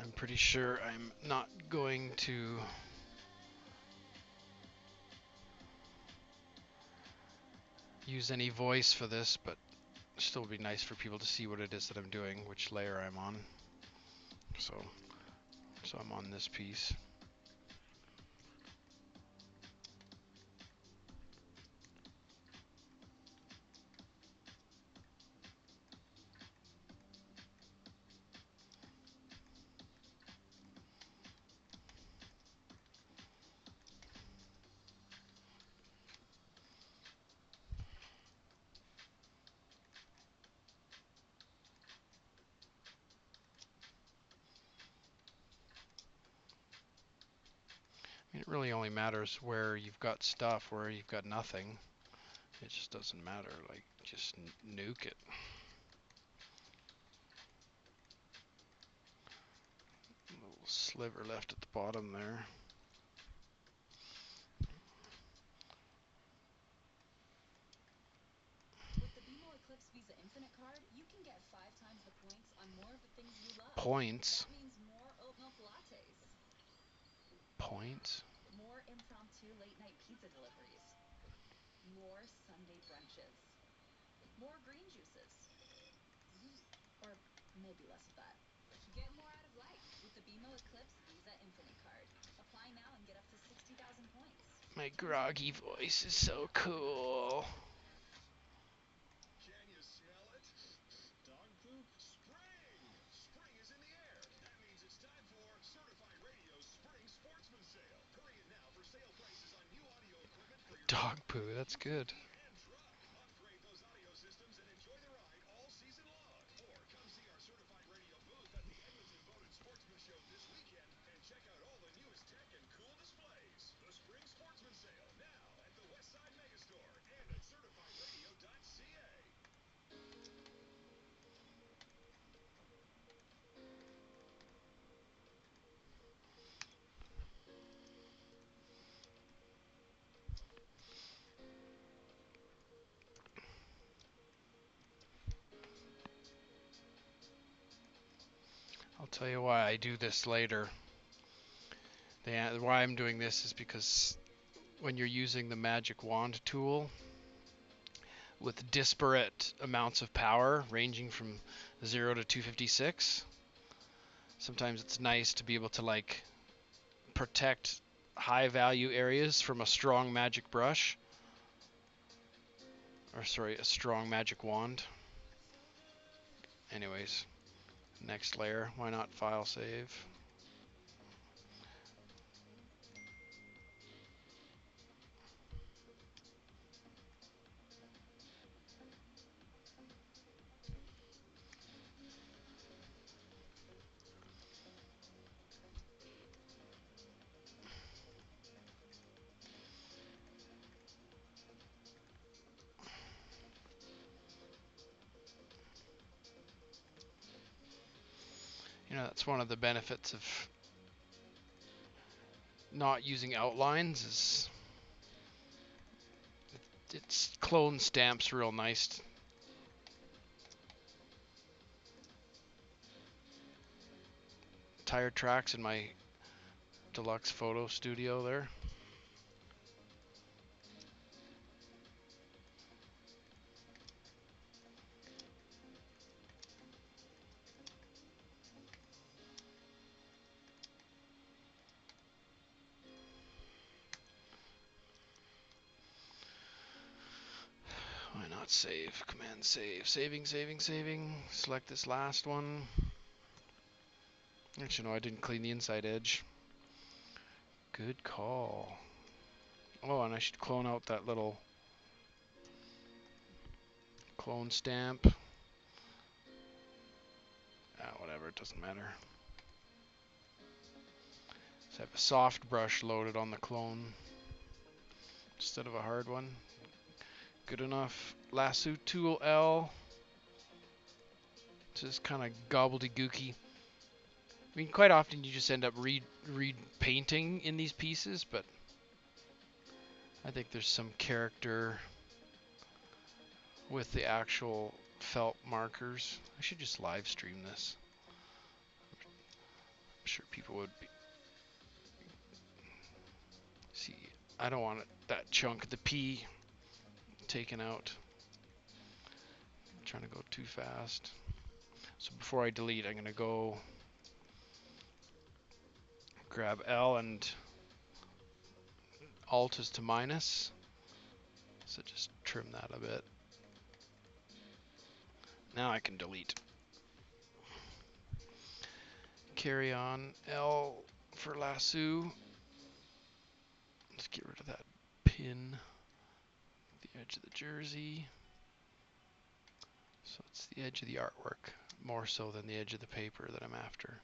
I'm pretty sure I'm not going to use any voice for this, but still would be nice for people to see what it is that I'm doing, which layer I'm on. So I'm on this piece. I mean, it really only matters where you've got stuff, where you've got nothing. It just doesn't matter. Like, just nuke it. A little sliver left at the bottom there. Points. Points. My groggy voice is so cool. Dog poo, that's good. I'll tell you why I do this later. Why I'm doing this is because when you're using the magic wand tool with disparate amounts of power ranging from 0 to 256, sometimes it's nice to be able to like protect high value areas from a strong magic brush, or sorry, a strong magic wand. Anyways, next layer, why not file save? You know, that's one of the benefits of not using outlines is it's clone stamps real nice. Tire tracks in my deluxe photo studio there. Why not save? Command save. Saving. Select this last one. Actually, no, I didn't clean the inside edge. Good call. Oh, and I should clone out that little clone stamp. Whatever, it doesn't matter. Just have a soft brush loaded on the clone instead of a hard one. Good enough. Lasso tool L. Just kind of gobbledygooky. I mean, quite often you just end up painting in these pieces, but I think there's some character with the actual felt markers. I should just live stream this. sure people would be. See, I don't want that chunk of the P taken out. I'm trying to go too fast. So before I delete, I'm going to go grab L and Alt is to minus. So just trim that a bit. Now I can delete. Carry on L for lasso. Let's get rid of that pin, the edge of the jersey. So it's the edge of the artwork, more so than the edge of the paper that I'm after.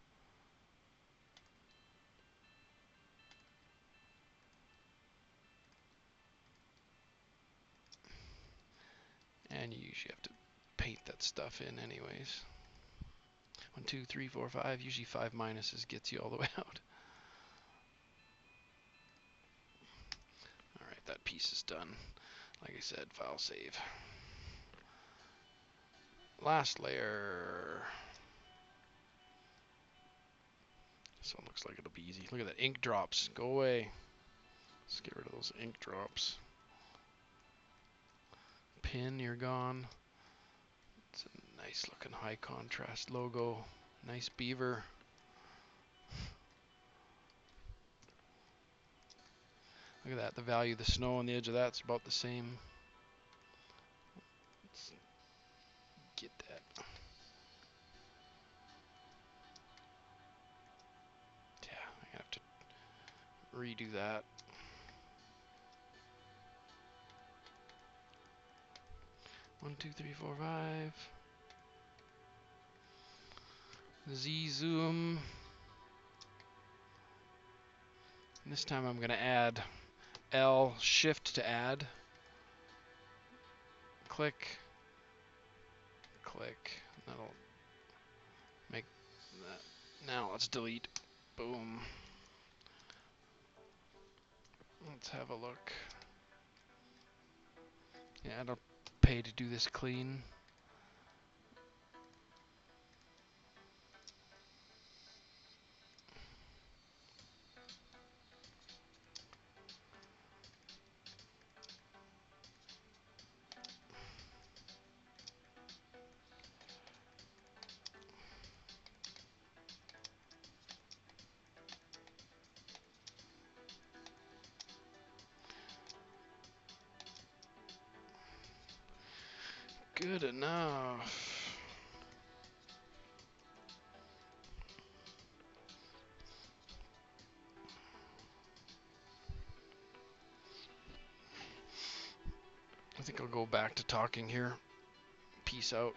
And you usually have to paint that stuff in anyways. 1, 2, 3, 4, 5. Usually 5 minuses gets you all the way out. Alright, that piece is done. Like I said, file save. Last layer. This one looks like it'll be easy. Look at that, ink drops. Go away. Let's get rid of those ink drops. Pin, you're gone. It's a nice looking high contrast logo. Nice beaver. Look at that, the value of the snow on the edge of that's about the same. Let's get that. Yeah, I have to redo that. One, two, three, four, five. Z zoom. And this time I'm going to add L, shift to add. Click. Click. That'll make that. Now let's delete. Boom. Let's have a look. Yeah, I don't pay to do this clean. Good enough. I think I'll go back to talking here. Peace out.